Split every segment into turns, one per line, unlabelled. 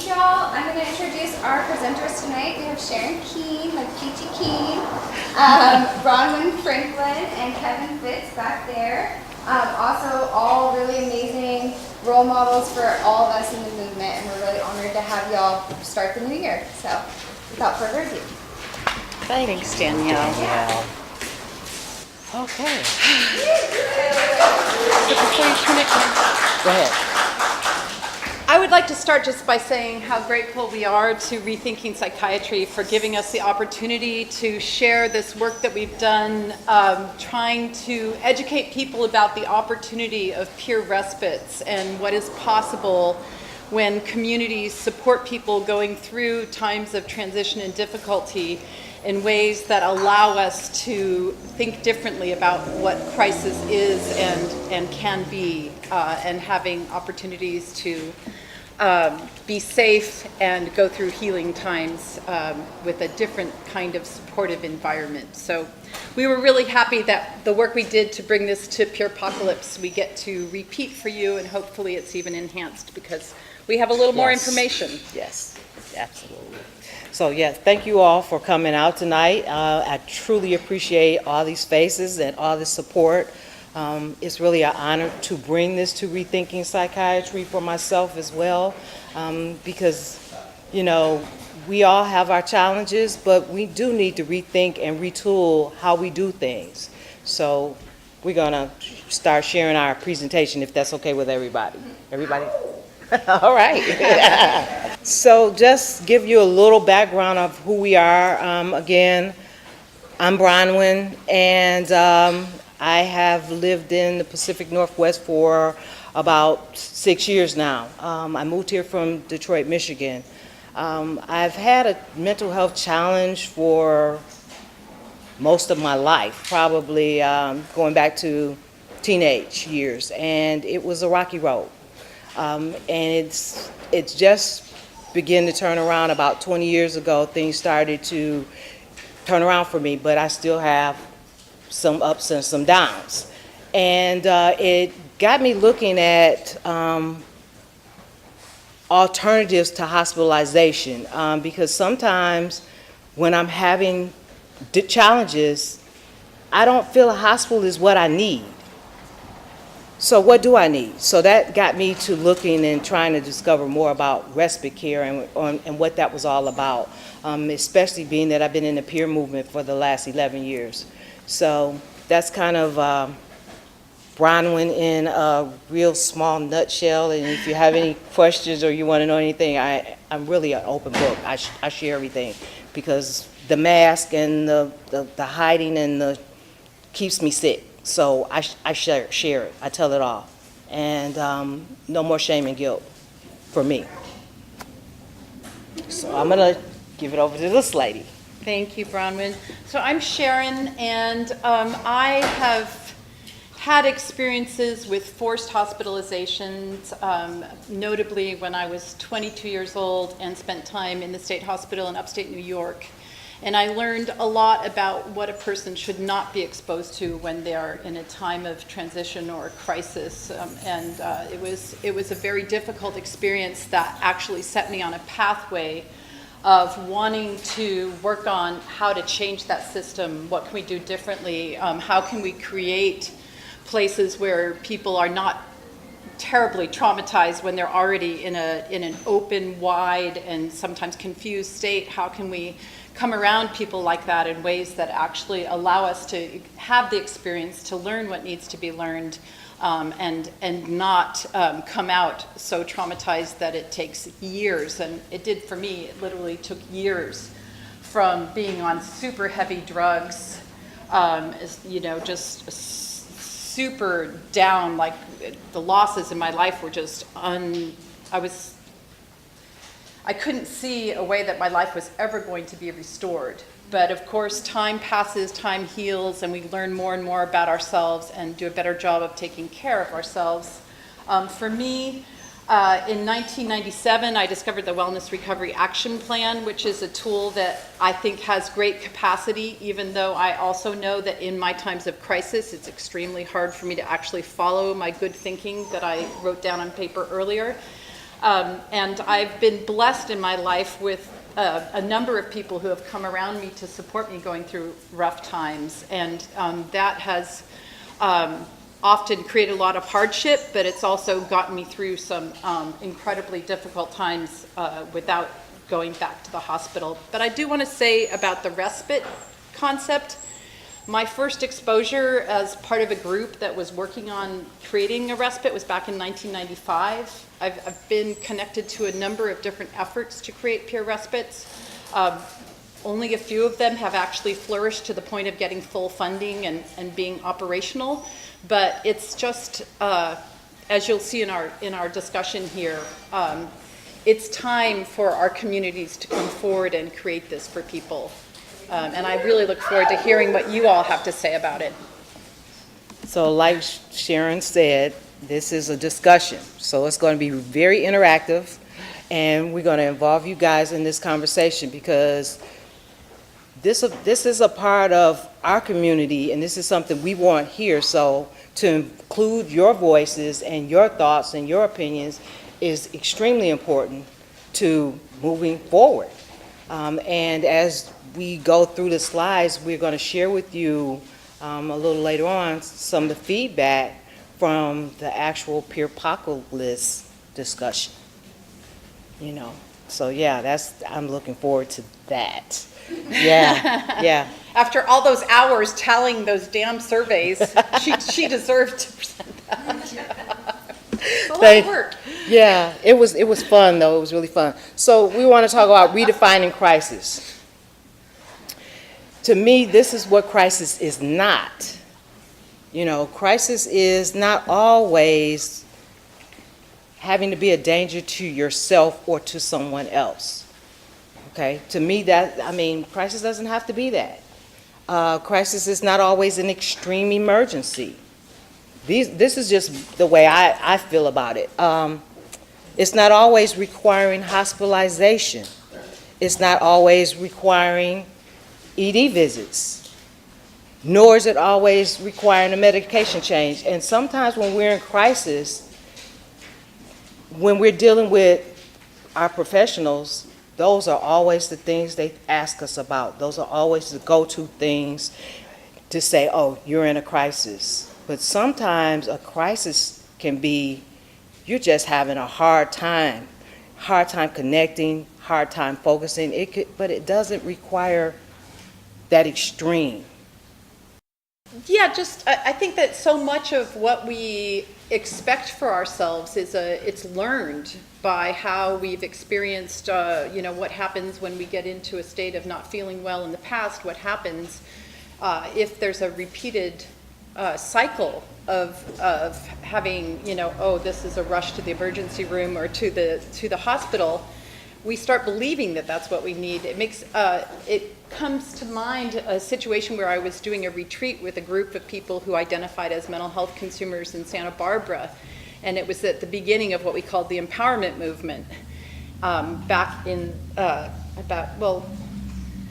Thanks, y'all. I'm going to introduce our presenters tonight. We have Sharon Kuehn, like Peachy Keen, Bronwyn Franklin, and Kevin Fitz back there. Also, all really amazing role models for all of us in the movement, and we're really honored to have y'all start the new year. So, without further ado.
Thanks, Danielle.
Yeah.
Okay. So before you turn it, go ahead. I would like to start just by saying how grateful we are to Rethinking Psychiatry for giving us the opportunity to share this work that we've done, trying to educate people about the opportunity of peer respites and what is possible when communities support people going through times of transition and difficulty in ways that allow us to think differently about what crisis is and can be, and having opportunities to be safe and go through healing times with a different kind of supportive environment. So we were really happy that the work we did to bring this to Peer Apocalypse, we get to repeat for you, and hopefully it's even enhanced because we have a little more information.
Yes, absolutely. So yes, thank you all for coming out tonight. I truly appreciate all these faces and all the support. It's really an honor to bring this to Rethinking Psychiatry for myself as well, because, you know, we all have our challenges, but we do need to rethink and retool how we do things. So we're gonna start sharing our presentation, if that's okay with everybody. Everybody? All right. So just give you a little background of who we are. Again, I'm Bronwyn, and I have lived in the Pacific Northwest for about 6 years now. I moved here from Detroit, Michigan. I've had a mental health challenge for most of my life, probably going back to teenage years, and it was a rocky road. And it's just began to turn around about 20 years ago. Things started to turn around for me, but I still have some ups and some downs. And it got me looking at alternatives to hospitalization, because sometimes when I'm having challenges, I don't feel a hospital is what I need. So what do I need? So that got me to looking and trying to discover more about respite care and what that was all about, especially being that I've been in the peer movement for the last 11 years. So that's kind of Bronwyn in a real small nutshell. And if you have any questions or you want to know anything, I'm really an open book. I share everything, because the mask and the hiding and the keeps me sick. So I share it. I tell it all. And no more shame and guilt for me. So I'm going to give it over to this lady.
Thank you, Bronwyn. So I'm Sharon, and I have had experiences with forced hospitalizations, notably when I was 22 years old and spent time in the state hospital in upstate New York. And I learned a lot about what a person should not be exposed to when they are in a time of transition or crisis. It was a very difficult experience that actually set me on a pathway of wanting to work on how to change that system. What can we do differently? How can we create places where people are not terribly traumatized when they're already in an open, wide, and sometimes confused state? How can we come around people like that in ways that actually allow us to have the experience to learn what needs to be learned, and not come out so traumatized that it takes years. And it did for me. It literally took years from being on super heavy drugs, just super down. Like the losses in my life were just I couldn't see a way that my life was ever going to be restored. But of course, time passes, time heals, and we learn more and more about ourselves and do a better job of taking care of ourselves. For me, in 1997, I discovered the Wellness Recovery Action Plan, which is a tool that I think has great capacity, even though I also know that in my times of crisis, it's extremely hard for me to actually follow my good thinking that I wrote down on paper earlier. And I've been blessed in my life with a number of people who have come around me to support me going through rough times. And that has often created a lot of hardship, but it's also gotten me through some incredibly difficult times without going back to the hospital. But I do want to say about the respite concept. My first exposure as part of a group that was working on creating a respite was back in 1995. I've been connected to a number of different efforts to create peer respites. Only a few of them have actually flourished to the point of getting full funding and being operational. But it's just, as you'll see in our discussion here, it's time for our communities to come forward and create this for people. And I really look forward to hearing what you all have to say about it.
So like Sharon said, this is a discussion. So it's going to be very interactive, and we're going to involve you guys in this conversation because this is a part of our community, and this is something we want here. So to include your voices and your thoughts and your opinions is extremely important to moving forward. And as we go through the slides, we're going to share with you a little later on some of the feedback from the actual peer apocalypse discussion. You know, so yeah, I'm looking forward to that. Yeah, yeah.
After all those hours tallying those damn surveys, she deserved to present that. It's a lot of work.
Yeah, it was fun though. It was really fun. So we want to talk about redefining crisis. To me, this is what crisis is not. You know, crisis is not always having to be a danger to yourself or to someone else. Okay, to me crisis doesn't have to be that. Crisis is not always an extreme emergency. This is just the way I feel about it. It's not always requiring hospitalization. It's not always requiring ED visits, nor is it always requiring a medication change. And sometimes when we're in crisis, when we're dealing with our professionals, those are always the things they ask us about. Those are always the go-to things to say, oh, you're in a crisis. But sometimes a crisis can be you're just having a hard time connecting, hard time focusing. But it doesn't require that extreme.
Yeah, I think that so much of what we expect for ourselves it's learned by how we've experienced, what happens when we get into a state of not feeling well in the past, what happens if there's a repeated cycle of having, this is a rush to the emergency room or to the hospital. We start believing that that's what we need. It comes to mind a situation where I was doing a retreat with a group of people who identified as mental health consumers in Santa Barbara, and it was at the beginning of what we called the empowerment movement back in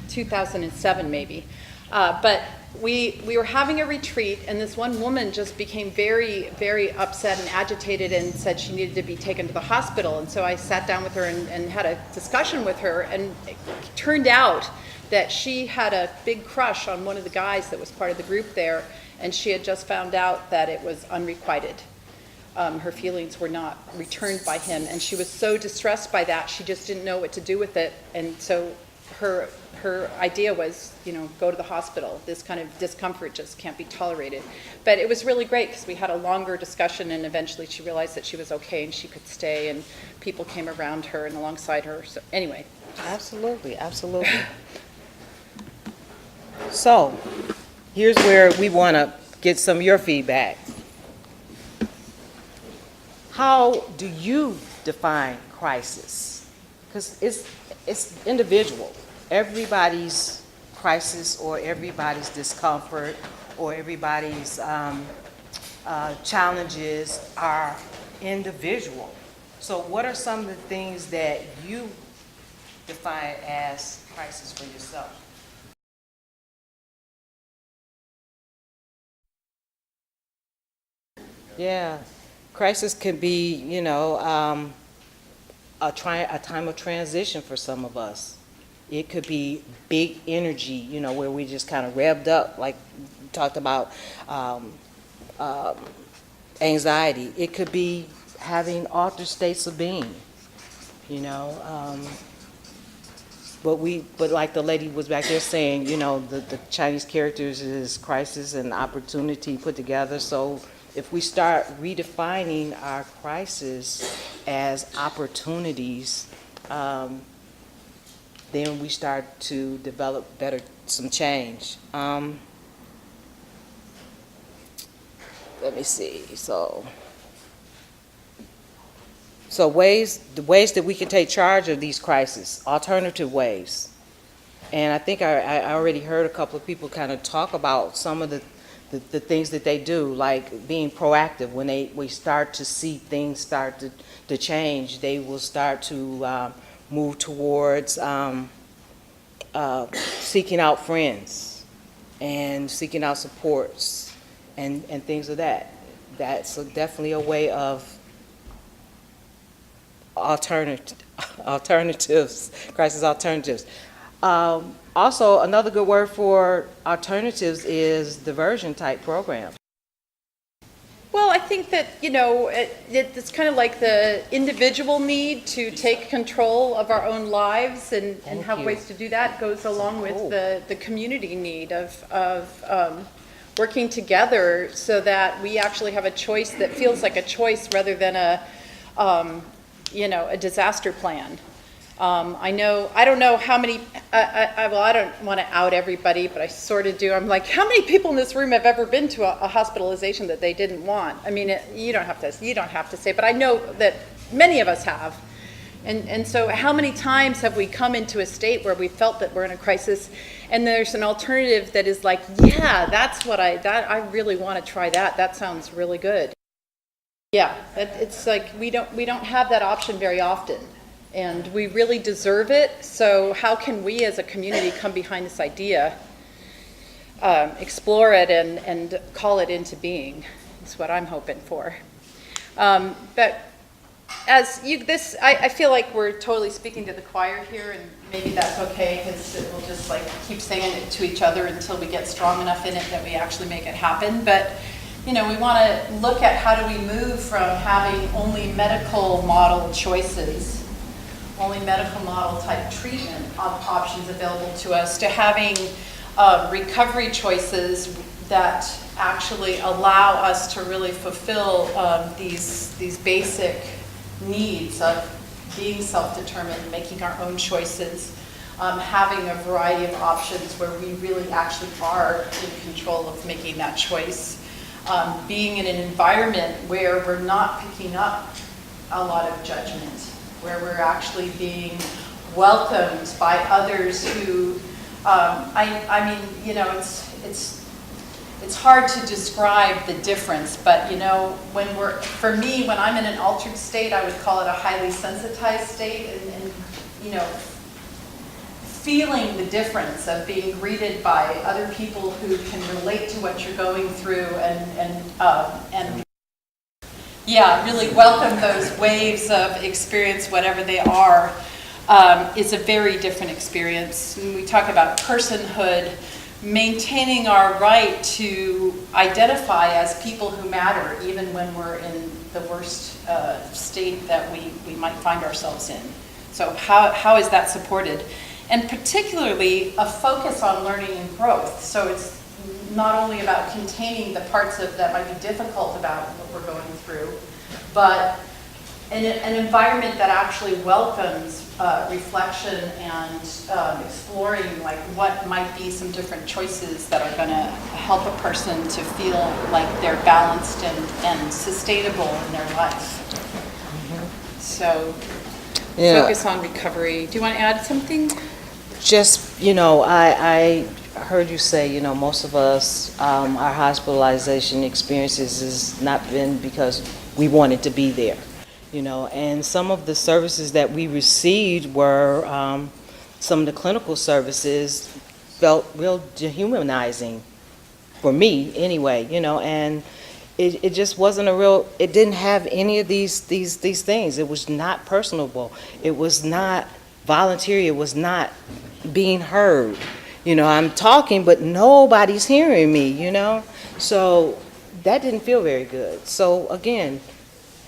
2007 maybe. But we were having a retreat, and this one woman just became very, very upset and agitated and said she needed to be taken to the hospital. And so I sat down with her and had a discussion with her, and it turned out that she had a big crush on one of the guys that was part of the group there, and she had just found out that it was unrequited. Her feelings were not returned by him, and she was so distressed by that, she just didn't know what to do with it. And so her idea was, go to the hospital. This kind of discomfort just can't be tolerated. But it was really great because we had a longer discussion, and eventually she realized that she was okay and she could stay, and people came around her and alongside her. So anyway.
Absolutely, absolutely. So here's where we want to get some of your feedback. How do you define crisis? Because it's individual. Everybody's crisis or everybody's discomfort or everybody's challenges are individual. So what are some of the things that you define as crisis for yourself? Yeah, crisis can be, a time of transition for some of us. It could be big energy, you know, where we just kind of revved up, like we talked about anxiety. It could be having altered states of being, you know. But like the lady was back there saying, you know, the Chinese characters is crisis and opportunity put together. So if we start redefining our crisis as opportunities, then we start to develop some change. Let me see. So the ways that we can take charge of these crises, alternative ways. And I think I already heard a couple of people kind of talk about some of the things that they do, like being proactive. When we start to see things start to change, they will start to move towards seeking out friends and seeking out supports and things of that. That's definitely a way of alternatives, crisis alternatives. Also, another good word for alternatives is diversion type programs.
Well, I think that, you know, it's kind of like the individual need to take control of our own lives and have ways to do that goes along with the community need of working together so that we actually have a choice that feels like a choice rather than a disaster plan. I don't know how many, I don't want to out everybody, but I sort of do. I'm like, how many people in this room have ever been to a hospitalization that they didn't want? I mean, you don't have to say, but I know that many of us have. And so how many times have we come into a state where we felt that we're in a crisis and there's an alternative that is like, yeah, that's what I really want to try that. That sounds really good. Yeah, it's like we don't have that option very often. And we really deserve it. So how can we as a community come behind this idea, explore it, and call it into being? Is what I'm hoping for. But as I feel like we're totally speaking to the choir here, and maybe that's okay because we'll just like keep saying it to each other until we get strong enough in it that we actually make it happen. But you know, we want to look at how do we move from having only medical model choices, only medical model type treatment options available to us, to having recovery choices that actually allow us to really fulfill these basic needs of being self-determined, making our own choices, having a variety of options where we really actually are in control of making that choice, being in an environment where we're not picking up a lot of judgment, where we're actually being welcomed by others who, I mean, you know, it's hard to describe the difference, but you know, for me, when I'm in an altered state, I would call it a highly sensitized state, and you know, feeling the difference of being greeted by other people who can relate to what you're going through and yeah, really welcome those waves of experience, whatever they are. It's a very different experience. When we talk about personhood, maintaining our right to identify as people who matter, even when we're in the worst state that we might find ourselves in. So how is that supported? And particularly a focus on learning and growth. So it's not only about containing the parts that might be difficult about what we're going through, but an environment that actually welcomes reflection and exploring like what might be some different choices that are going to help a person to feel like they're balanced and sustainable in their life. Mm-hmm. So focus on recovery. Do you want to add something?
Just, you know, I heard you say, you know, most of us, our hospitalization experiences has not been because we wanted to be there, you know, and some of the services that we received were, some of the clinical services felt real dehumanizing for me anyway, you know, and it just wasn't a real, it didn't have any of these things. It was not personable. It was not voluntary. It was not being heard. You know, I'm talking, but nobody's hearing me, you know? So that didn't feel very good. So again,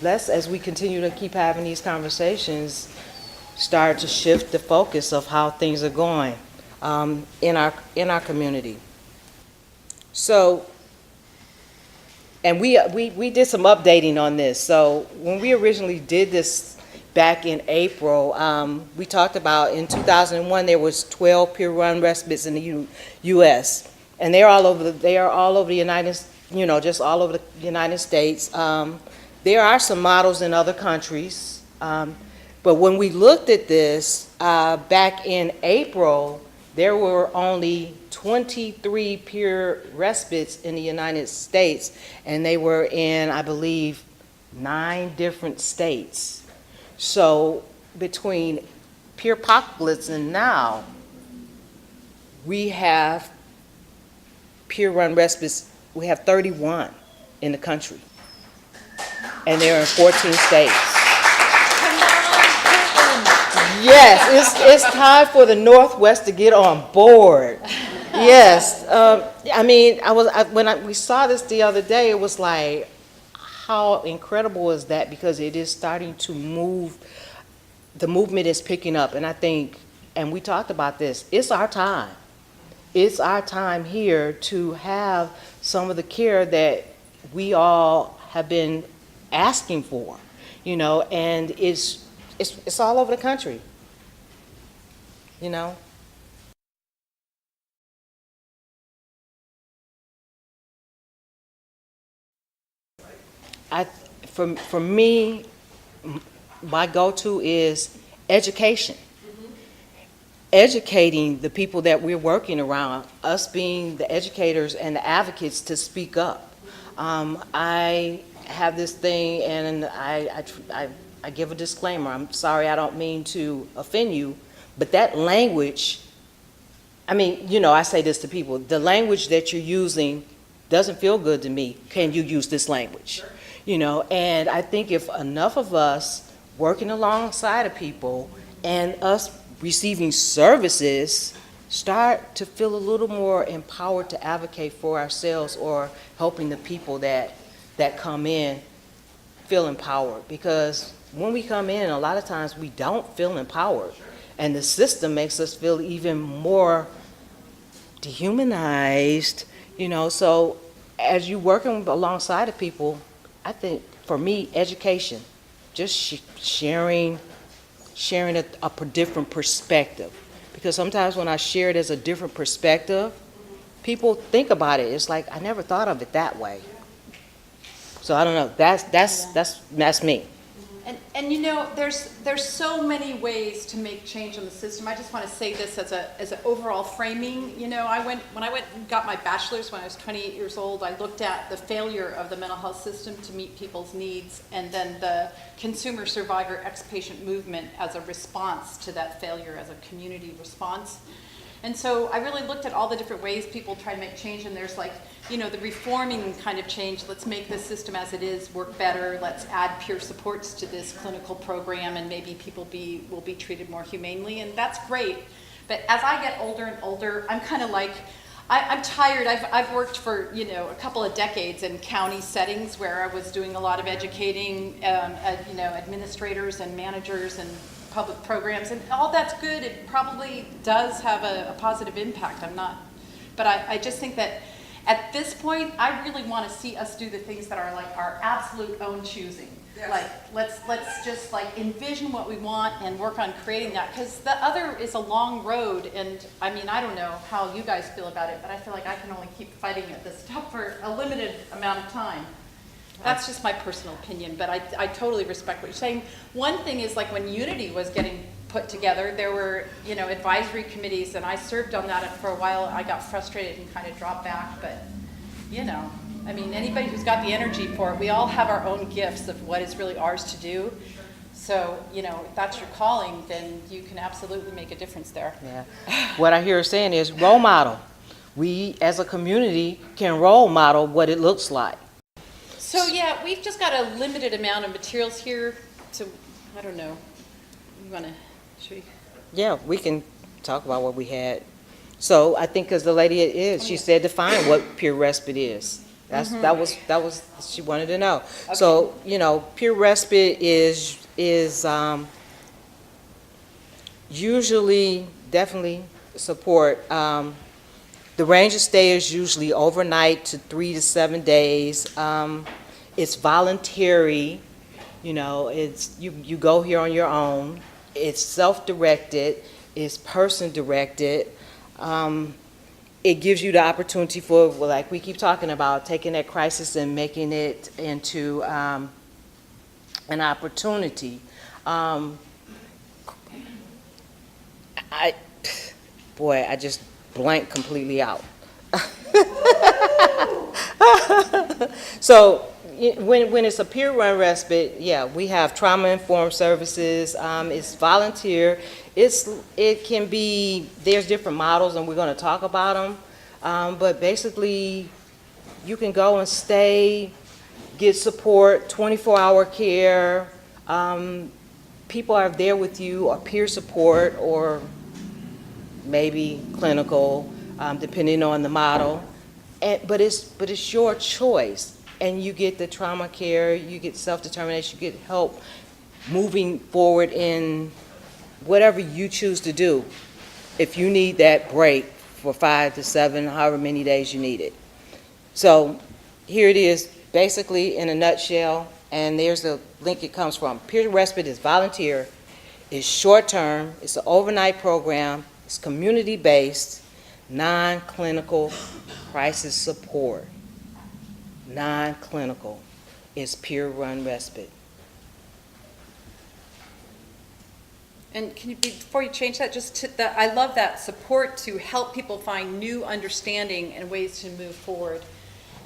let's, as we continue to keep having these conversations, start to shift the focus of how things are going in our community. So, and we did some updating on this. So when we originally did this back in April, we talked about in 2001 there was 12 peer-run respites in the U.S. and they are all over the United, you know, just all over the United States. There are some models in other countries, but when we looked at this back in April, there were only 23 peer respites in the United States, and they were in, I believe, 9 different states. So between peer apocalypse and now, we have peer-run respites, we have 31 in the country, and they're in 14 states. Yes, it's time for the Northwest to get on board. Yes, I mean, when we saw this the other day, it was like, how incredible is that? Because it is starting to move. The movement is picking up, and I think, and we talked about this, it's our time. It's our time here to have some of the care that we all have been asking for, you know, and it's all over the country, you know. For me, my go-to is education. Educating the people that we're working around, us being the educators and the advocates to speak up. I have this thing, and I give a disclaimer. I'm sorry, I don't mean to offend you, but that language, I mean, you know, I say this to people, the language that you're using doesn't feel good to me. Can you use this language? You know, and I think if enough of us working alongside of people and us receiving services start to feel a little more empowered to advocate for ourselves, or helping the people that come in feel empowered. Because when we come in, a lot of times we don't feel empowered, and the system makes us feel even more dehumanized, you know. So as you working alongside of people, I think for me, education, just sharing a different perspective. Because sometimes when I share it as a different perspective, people think about it. It's like, I never thought of it that way. So I don't know. That's me.
And you know, there's so many ways to make change in the system. I just want to say this as an overall framing. You know, when I went and got my bachelor's when I was 28 years old, I looked at the failure of the mental health system to meet people's needs, and then the consumer survivor ex-patient movement as a response to that failure, as a community response. And so I really looked at all the different ways people try to make change, and there's like, you know, the reforming kind of change. Let's make this system as it is work better. Let's add peer supports to this clinical program, and maybe people will be treated more humanely, and that's great. But as I get older and older, I'm kind of like, I'm tired. I've worked for, you know, a couple of decades in county settings where I was doing a lot of educating, you know, administrators and managers and public programs, and all that's good. It probably does have a positive impact. But I just think that at this point, I really want to see us do the things that are like our absolute own choosing. Yes. Like, let's just like envision what we want and work on creating that, because the other is a long road. And I mean, I don't know how you guys feel about it, but I feel like I can only keep fighting at this stuff for a limited amount of time. That's just my personal opinion, but I totally respect what you're saying. One thing is, like, when Unity was getting put together, there were, you know, advisory committees, and I served on that, and for a while I got frustrated and kind of dropped back. But, you know, I mean, anybody who's got the energy for it, we all have our own gifts of what is really ours to do. So, you know, if that's your calling, then you can absolutely make a difference there.
Yeah. What I hear saying is role model. We as a community can role model what it looks like.
So yeah, we've just got a limited amount of materials here, so I don't know. You wanna, should we?
Yeah, we can talk about what we had. So I think because the lady she said define what peer respite is. That was she wanted to know.
Okay.
So, peer respite is usually definitely support. The range of stay is usually overnight to 3 to 7 days. It's voluntary, it's you go here on your own. It's self-directed, it's person-directed. It gives you the opportunity for, well, like we keep talking about, taking that crisis and making it into an opportunity. I just blanked completely out. So when it's a peer-run respite, we have trauma-informed services. It's volunteer. It can be, there's different models, and we're going to talk about them. But basically, you can go and stay, get support, 24-hour care. People are there with you, or peer support, or maybe clinical, depending on the model. But it's your choice. And you get the trauma care, you get self-determination, you get help moving forward in whatever you choose to do. If you need that break for 5 to 7, however many days you need it. So here it is, basically in a nutshell, and there's the link it comes from. Peer respite is volunteer, it's short-term, it's an overnight program, it's community-based, non-clinical crisis support. Non-clinical is peer-run respite.
And can you, before you change that, just to that, I love that support to help people find new understanding and ways to move forward.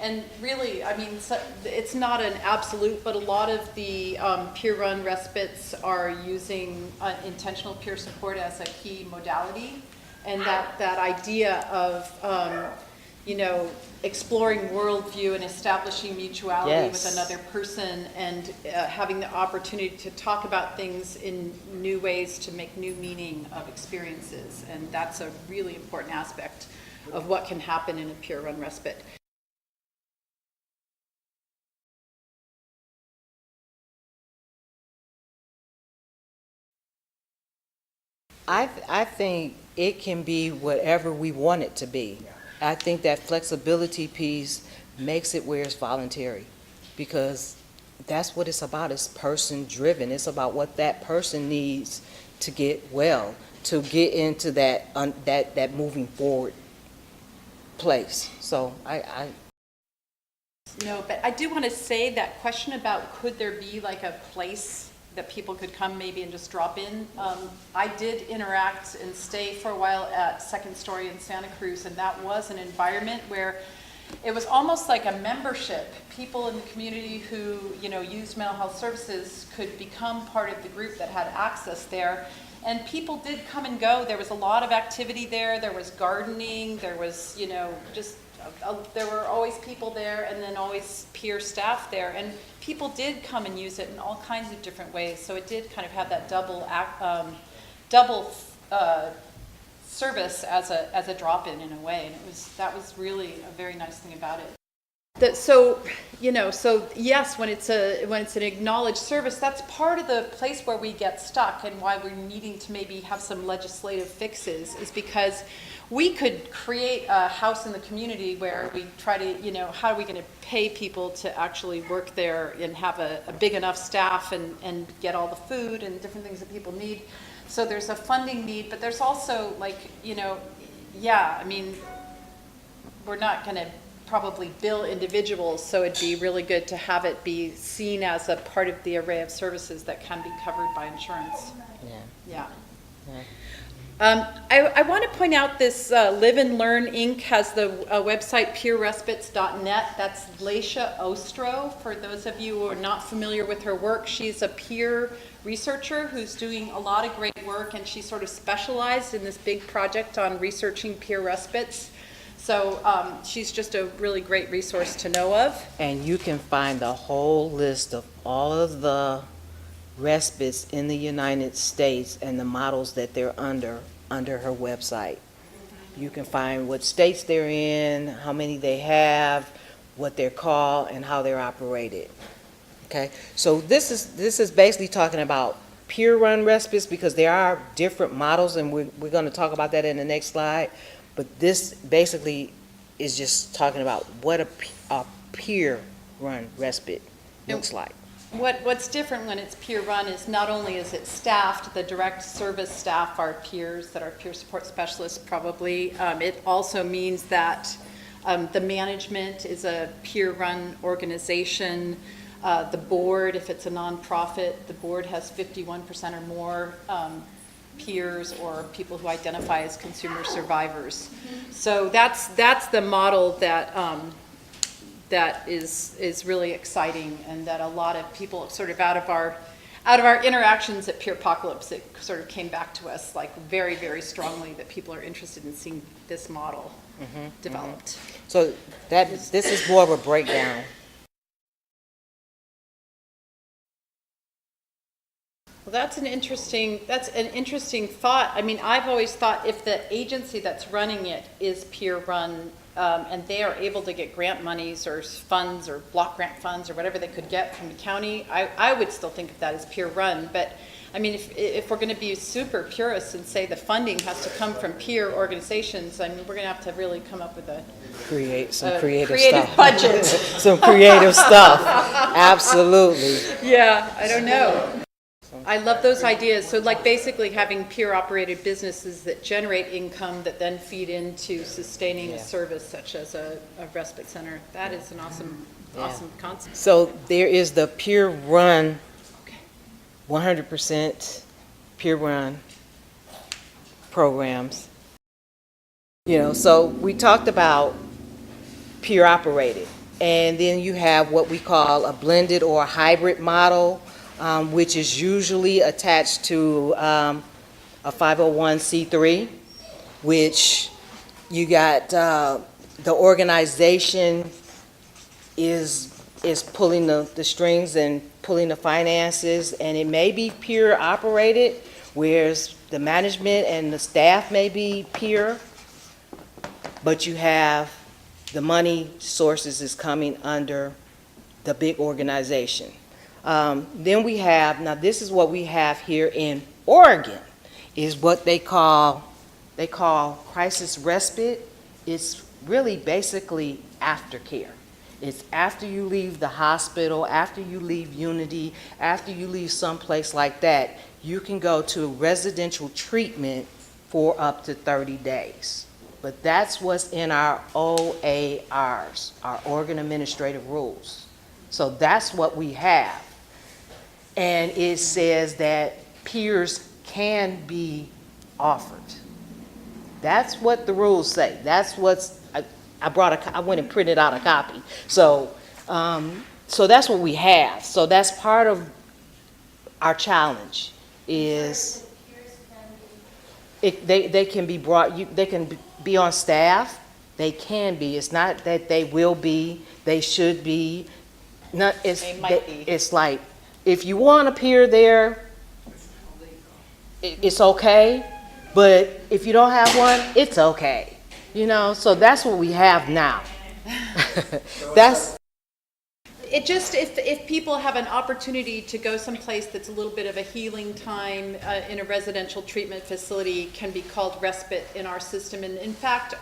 And really, I mean, it's not an absolute, but a lot of the peer-run respites are using intentional peer support as a key modality. And that idea of, exploring worldview and establishing mutuality with another person, and having the opportunity to talk about things in new ways to make new meaning of experiences. And that's a really important aspect of what can happen in a peer-run respite.
I think it can be whatever we want it to be. I think that flexibility piece makes it where it's voluntary, because that's what it's about. It's person-driven. It's about what that person needs to get well, to get into that moving forward place. So
No, but I do want to say that question about could there be like a place that people could come maybe and just drop in. I did interact and stay for a while at Second Story in Santa Cruz, and that was an environment where it was almost like a membership. People in the community who, used mental health services could become part of the group that had access there. And people did come and go. There was a lot of activity there. There was gardening. There was, there were always people there, and then always peer staff there. And people did come and use it in all kinds of different ways. So it did kind of have that double service as a drop-in a way. And that was really a very nice thing about it. So yes, when it's an acknowledged service, that's part of the place where we get stuck, and why we're needing to maybe have some legislative fixes, is because we could create a house in the community where we try to, how are we going to pay people to actually work there and have a big enough staff and get all the food and different things that people need. So there's a funding need, but there's also we're not going to probably bill individuals, so it'd be really good to have it be seen as a part of the array of services that can be covered by insurance. Yeah. I want to point out this Live and Learn Inc. has the website peerrespites.net. That's Laisha Ostro. For those of you who are not familiar with her work, she's a peer researcher who's doing a lot of great work, and she sort of specialized in this big project on researching peer respites. So she's just a really great resource to know of.
And you can find the whole list of all of the respites in the United States and the models that they're under her website. You can find what states they're in, how many they have, what they're called, and how they're operated. Okay, so this is basically talking about peer-run respites, because there are different models, and we're going to talk about that in the next slide. But this basically is just talking about what a peer-run respite looks like.
What's different when it's peer run is not only is it staffed, the direct service staff are peers that are peer support specialists probably. It also means that the management is a peer run organization. The board, if it's a nonprofit, the board has 51% or more peers or people who identify as consumer survivors. So that's the model that that is really exciting, and that a lot of people sort of out of our interactions at Peerpocalypse, it sort of came back to us like very, very strongly that people are interested in seeing this model developed.
So this is more of a breakdown.
Well, that's an interesting thought. I mean, I've always thought if the agency that's running it is peer run, and they are able to get grant monies or funds or block grant funds or whatever they could get from the county, I would still think of that as peer run. But I mean, if we're going to be super purists and say the funding has to come from peer organizations, I mean, we're going to have to really come up with
creative
stuff. Budget.
Some creative stuff. Absolutely.
Yeah, I don't know. I love those ideas. So like basically having peer-operated businesses that generate income that then feed into sustaining a service such as a respite center. That is an awesome concept.
So there is the peer-run, 100% peer-run programs. You know, so we talked about peer-operated, and then you have what we call a blended or a hybrid model, which is usually attached to a 501c3, which you got the organization is pulling the strings and pulling the finances, and it may be peer operated, whereas the management and the staff may be peer, but you have the money sources is coming under the big organization. Then we have, now this is what we have here in Oregon, is what they call crisis respite. It's really basically aftercare. It's after you leave the hospital, after you leave Unity, after you leave someplace like that, you can go to residential treatment for up to 30 days. But that's what's in our OARs, our Oregon Administrative Rules. So that's what we have. And it says that peers can be offered. That's what the rules say. That's what's, I went and printed out a copy. So, so that's what we have. So that's part of our challenge is they can be brought, they can be on staff. They can be. It's not that they will be, they should be. Not, it's like, if you want to peer there, it's okay. But if you don't have one, it's okay. You know, so that's what we have now. That's
it. Just if people have an opportunity to go someplace that's a little bit of a healing time in a residential treatment facility, can be called respite in our system. And in fact,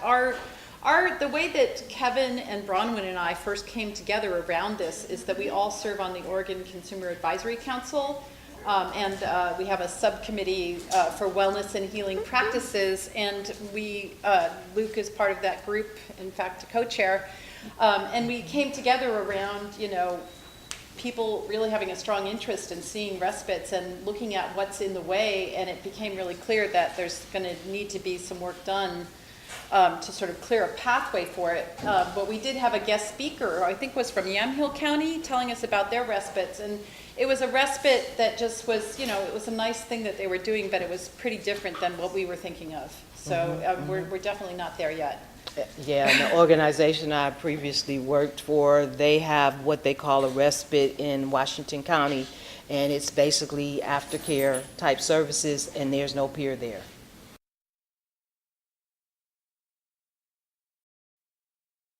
the way that Kevin and Bronwyn and I first came together around this is that we all serve on the Oregon Consumer Advisory Council, and we have a subcommittee for wellness and healing practices, and Luke is part of that group, in fact, a co-chair, and we came together around, you know, people really having a strong interest in seeing respites and looking at what's in the way, and it became really clear that there's going to need to be some work done to sort of clear a pathway for it. But we did have a guest speaker, I think was from Yamhill County, telling us about their respites. And it was a respite that just was, you know, it was a nice thing that they were doing, but it was pretty different than what we were thinking of. So we're definitely not there yet.
Yeah, and the organization I previously worked for, they have what they call a Respite in Washington County, and it's basically aftercare type services, and there's no peer there.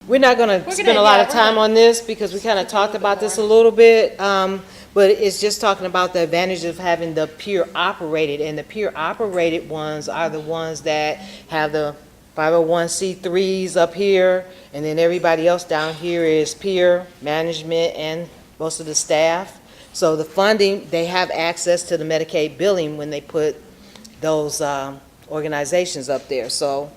We're not going to spend a lot of time on this because we kind of talked about this a little bit, but it's just talking about the advantage of having the peer operated, and the peer operated ones are the ones that have the 501c3s up here, and then everybody else down here is peer management and most of the staff. So the funding, they have access to the Medicaid billing when they put those organizations up there. So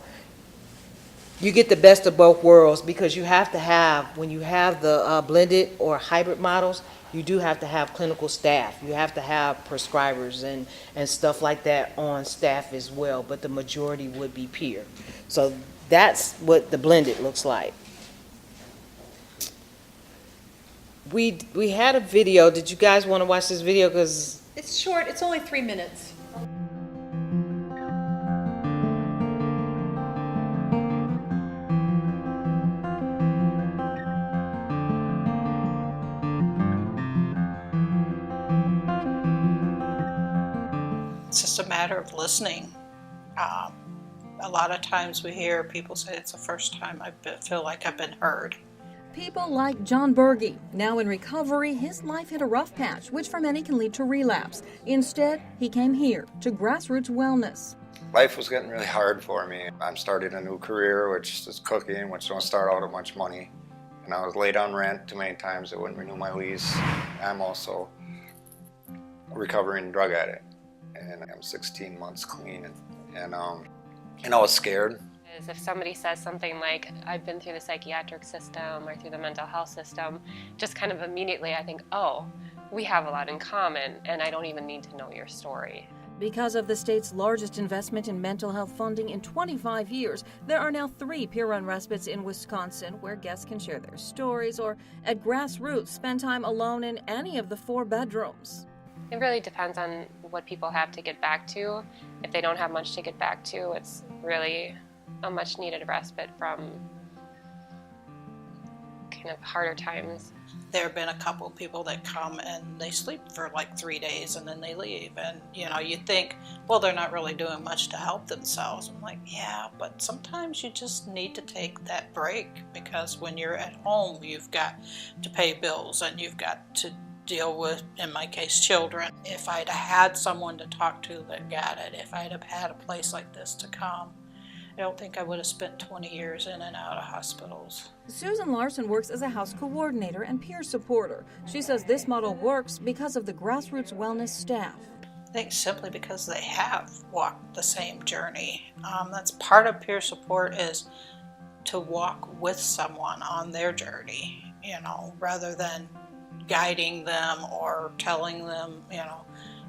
you get the best of both worlds, because you have to have, when you have the blended or hybrid models, you do have to have clinical staff. You have to have prescribers and stuff like that on staff as well, but the majority would be peer. So that's what the blended looks like. We had a video. Did you guys want to watch this video? Because
It's short, it's only 3 minutes.
It's just a matter of listening. A lot of times we hear people say it's the first time I feel like I've been heard.
People like John Bergy. Now in recovery, his life hit a rough patch, which for many can lead to relapse. Instead, he came here to Grassroots Wellness.
Life was getting really hard for me. I'm starting a new career, which is cooking, which don't start out with much money. And I was late on rent too many times. They wouldn't renew my lease. I'm also a recovering drug addict, and I'm 16 months clean. And I was scared.
If somebody says something like, I've been through the psychiatric system or through the mental health system, just kind of immediately I think, oh, we have a lot in common, and I don't even need to know your story.
Because of the state's largest investment in mental health funding in 25 years, there are now 3 peer-run respites in Wisconsin where guests can share their stories or, at Grassroots, spend time alone in any of the 4 bedrooms.
It really depends on what people have to get back to. If they don't have much to get back to, it's really a much needed respite from kind of harder times.
There have been a couple of people that come and they sleep for like 3 days and then they leave. And you think, well, they're not really doing much to help themselves. I'm like, yeah, but sometimes you just need to take that break, because when you're at home, you've got to pay bills and you've got to deal with, in my case, children. If I'd had someone to talk to that got it, if I'd have had a place like this to come, I don't think I would have spent 20 years in and out of hospitals.
Susan Larson works as a house coordinator and peer supporter. She says this model works because of the Grassroots Wellness staff.
I think simply because they have walked the same journey. That's part of peer support, is to walk with someone on their journey, rather than guiding them or telling them,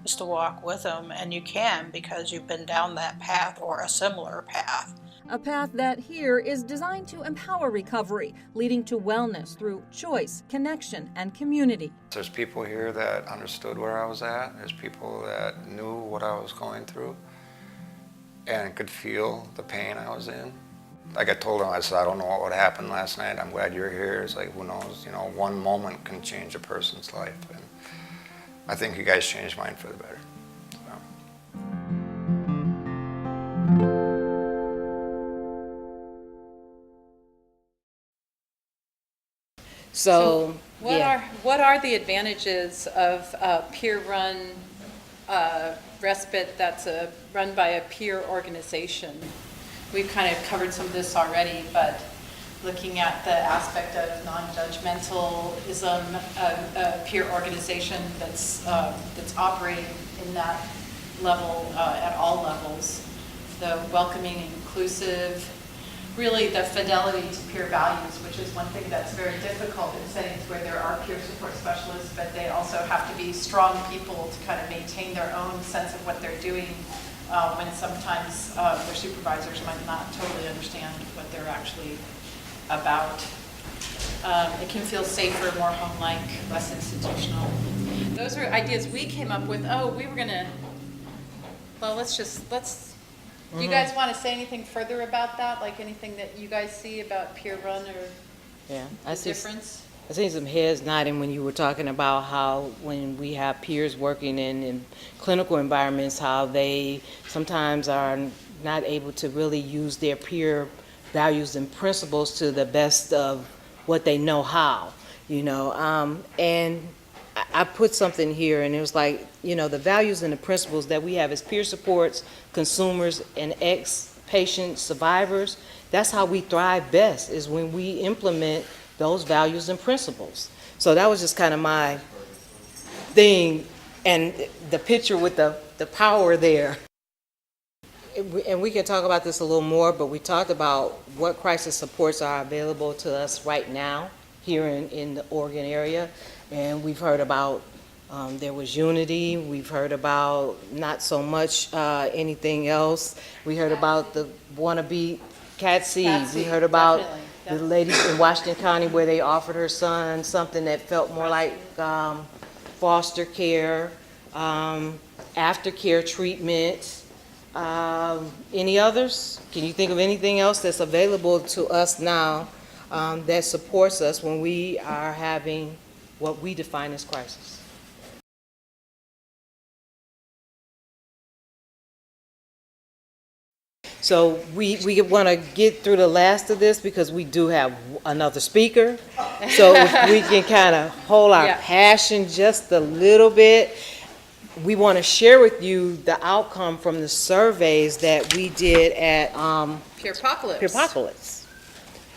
just to walk with them. And you can, because you've been down that path or a similar path.
A path that here is designed to empower recovery, leading to wellness through choice, connection, and community.
There's people here that understood where I was at. There's people that knew what I was going through and could feel the pain I was in. Like I told them, I said, I don't know what would happen last night. I'm glad you're here. It's like, who knows, one moment can change a person's life. And I think you guys changed mine for the better.
So
What are the advantages of a peer-run respite that's run by a peer organization? We've kind of covered some of this already, but looking at the aspect of non-judgmentalism, a peer organization that's operating in that level at all levels, the welcoming and inclusive, really the fidelity to peer values, which is one thing that's very difficult in settings where there are peer support specialists, but they also have to be strong people to kind of maintain their own sense of what they're doing, when sometimes their supervisors might not totally understand what they're actually about. It can feel safer, more home-like, less institutional. Those are ideas we came up with. Oh, we were gonna, well, let's Do you guys want to say anything further about that? Like anything that you guys see about peer run or
Yeah,
the difference?
I see some heads nodding when you were talking about how when we have peers working in clinical environments, how they sometimes are not able to really use their peer values and principles to the best of what they know how, you know. And I put something here, and it was like, you know, the values and the principles that we have as peer supports, consumers, and ex-patient survivors, that's how we thrive best, is when we implement those values and principles. So that was just kind of my thing, and the picture with the power there. And we can talk about this a little more, but we talked about what crisis supports are available to us right now here in the Oregon area. And we've heard about, there was Unity, we've heard about not so much anything else. We heard about the wannabe Cat Seed. We heard about the lady in Washington County where they offered her son something that felt more like foster care, aftercare treatment. Any others? Can you think of anything else that's available to us now that supports us when we are having what we define as crisis? So we want to get through the last of this because we do have another speaker. So if we can kind of hold our passion just a little bit. We want to share with you the outcome from the surveys that we did at Peerpocalypse.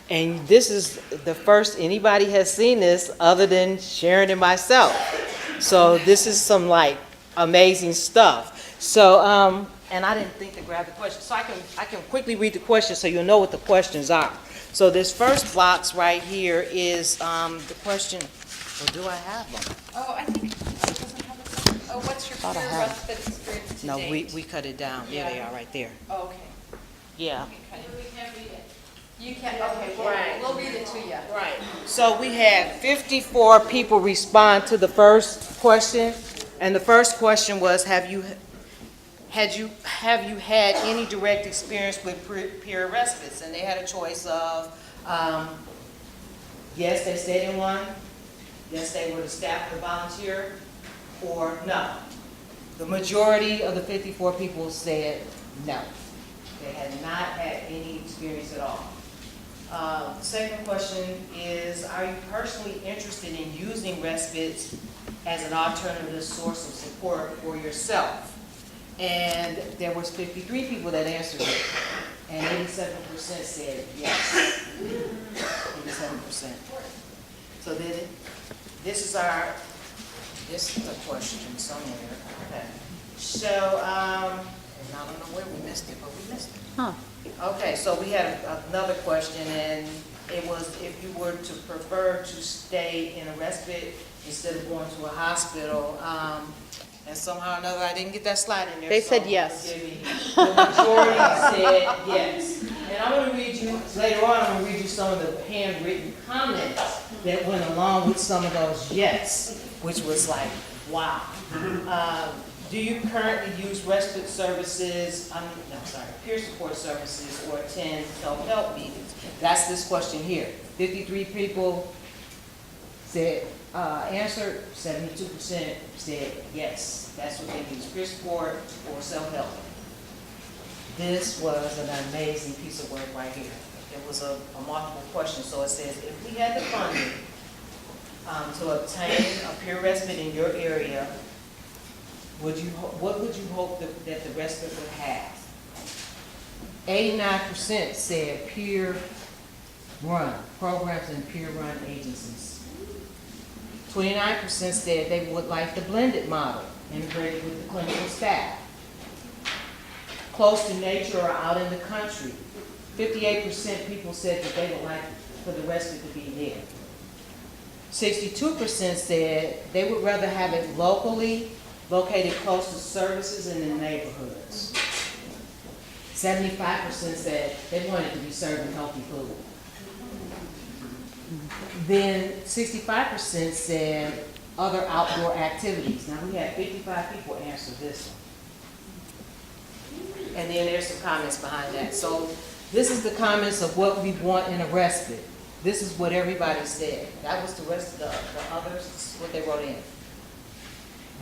And this is the first anybody has seen this other than Sharon and myself. So this is some like amazing stuff. So and I didn't think to grab the question. So I can quickly read the questions so you'll know what the questions are. So this first box right here is the question. Or do I have them?
Oh, I think it doesn't have it. Oh, what's your peer respite experience to
No,
date?
we cut it down. There they are right there.
Oh, okay.
Yeah.
We can't read it. You can't, okay, we'll read it to you.
Right. So we had 54 people respond to the first question, and the first question was, have you had any direct experience with peer respites? And they had a choice of yes, they stayed in one, yes, they were the staff or volunteer, or no. The majority of the 54 people said no. They had not had any experience at all. The second question is, are you personally interested in using respites as an alternative source of support for yourself? And there was 53 people that answered it, and 87% said yes. 87%. So then, this is the question somewhere. Okay. So, and I don't know where we missed it, but we missed it.
Huh.
Okay, so we had another question, and it was if you were to prefer to stay in a respite instead of going to a hospital. And somehow or another, I didn't get that slide in there.
They
so
said yes.
forgive me. The majority said yes. And I'm going to read you, later on, I'm going to read you some of the handwritten comments that went along with some of those yes, which was like, wow. Do you currently use respite services, peer support services, or attend self-help meetings? That's this question here. 53 people said, answered, 72% said yes. That's what they use, peer support or self-help. This was an amazing piece of work right here. It was a multiple question. So it says, if we had the funding to obtain a peer respite in your area, what would you hope that the respite would have? 89% said peer run, programs and peer run agencies. 29% said they would like the blended model, integrated with the clinical staff. Close to nature or out in the country. 58% people said that they would like for the respite to be there. 62% said they would rather have it locally, located close to services and in neighborhoods. 75% said they wanted to be serving healthy food. Then 65% said other outdoor activities. Now we had 55 people answer this one. and then there's some comments behind that. So this is the comments of what we want in a respite. This is what everybody said. That was the rest of the others, this is what they wrote in.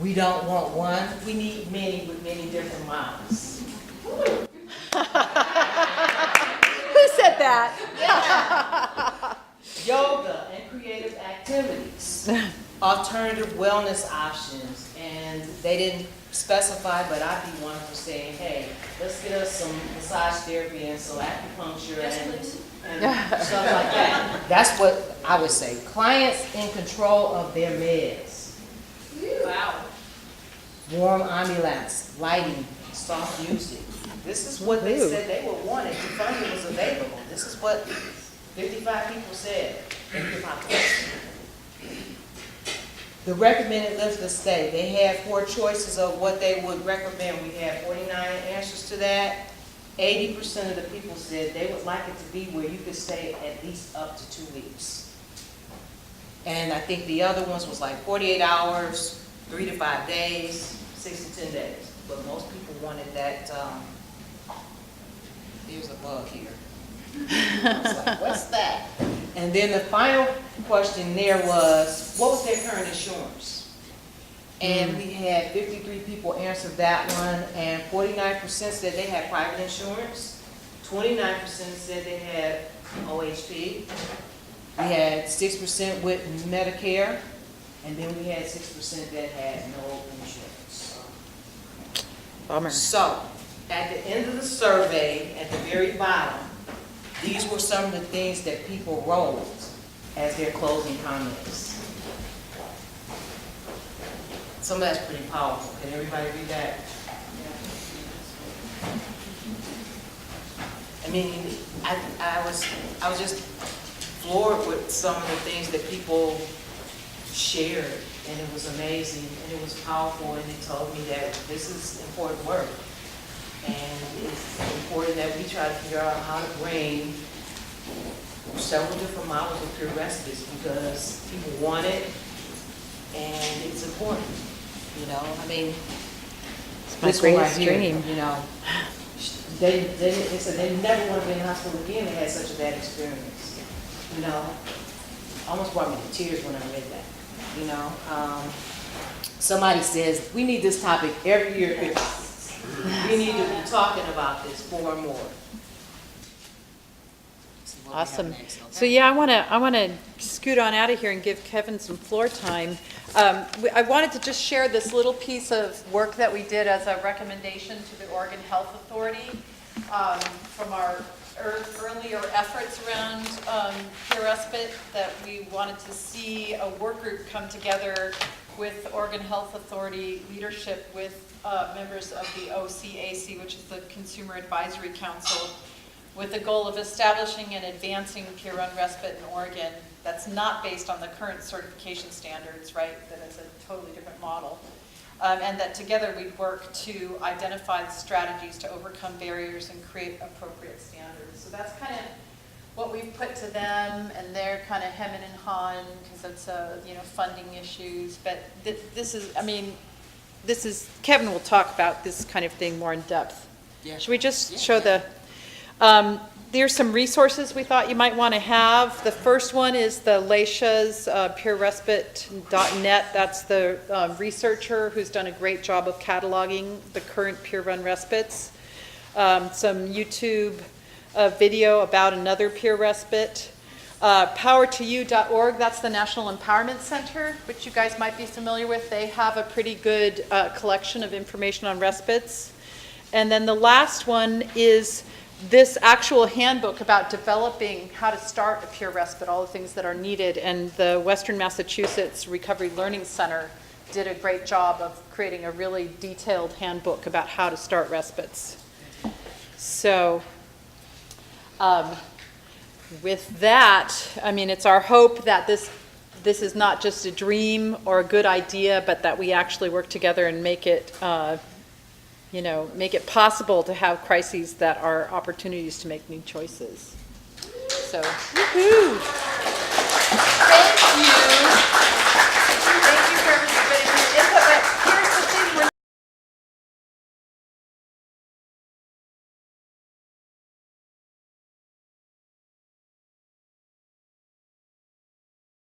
We don't want one, we need many with many different models.
Who said that?
Yoga and creative activities, alternative wellness options, and they didn't specify, but I'd be one for saying, hey, let's get us some massage therapy and some acupuncture and stuff like that. That's what I would say. Clients in control of their meds.
Wow.
Warm ambulance, lighting, soft music. This is what they said they were wanting. The funding was available. This is what 55 people said. The recommended length of stay, they had 4 choices of what they would recommend. We had 49 answers to that. 80% of the people said they would like it to be where you could stay at least up to 2 weeks. And I think the other ones was like 48 hours, 3 to 5 days, 6 to 10 days. But most people wanted that, there's a bug here. I was like, what's that? And then the final question there was, what was their current insurance? And we had 53 people answer that one, and 49% said they had private insurance. 29% said they had OHP. We had 6% with Medicare, and then we had 6% that had no insurance.
Bummer.
So, at the end of the survey, at the very bottom, these were some of the things that people wrote as their closing comments. Some of that's pretty powerful. Can everybody read that? I mean, I was just floored with some of the things that people shared, and it was amazing, and it was powerful, and it told me that this is important work. And it's important that we try to figure out how to bring several different models of peer respites, because people want it, and it's important. You know, I mean,
It's my greatest dream.
You know, they said they never want to be in the hospital again. They had such a bad experience. You know, almost brought me to tears when I read that. You know, somebody says we need this topic every year. We need to be talking about this more and more.
Awesome. So yeah, I want to scoot on out of here and give Kevin some floor time. I wanted to just share this little piece of work that we did as a recommendation to the Oregon Health Authority from our earlier efforts around peer respite, that we wanted to see a work group come together with Oregon Health Authority leadership, with members of the OCAC, which is the Consumer Advisory Council, with the goal of establishing and advancing peer-run respite in Oregon that's not based on the current certification standards, right? That is a totally different model. And that together we'd work to identify the strategies to overcome barriers and create appropriate standards. So that's kind of what we've put to them, and they're kind of hemming and hawing because it's funding issues. But this is, I mean, this is, Kevin will talk about this kind of thing more in depth. Yeah. Should we just show the, there's some resources we thought you might want to have. The first one is the Leisha's peerrespite.net. That's the researcher who's done a great job of cataloging the current peer-run respites. Some YouTube video about another peer respite. Powertoyou.org, that's the National Empowerment Center, which you guys might be familiar with. They have a pretty good collection of information on respites. And then the last one is this actual handbook about developing how to start a peer respite, all the things that are needed. And the Western Massachusetts Recovery Learning Center did a great job of creating a really detailed handbook about how to start respites. So with that, I mean, it's our hope that this is not just a dream or a good idea, but that we actually work together and make it make it possible to have crises that are opportunities to make new choices. So, woohoo! Thank you.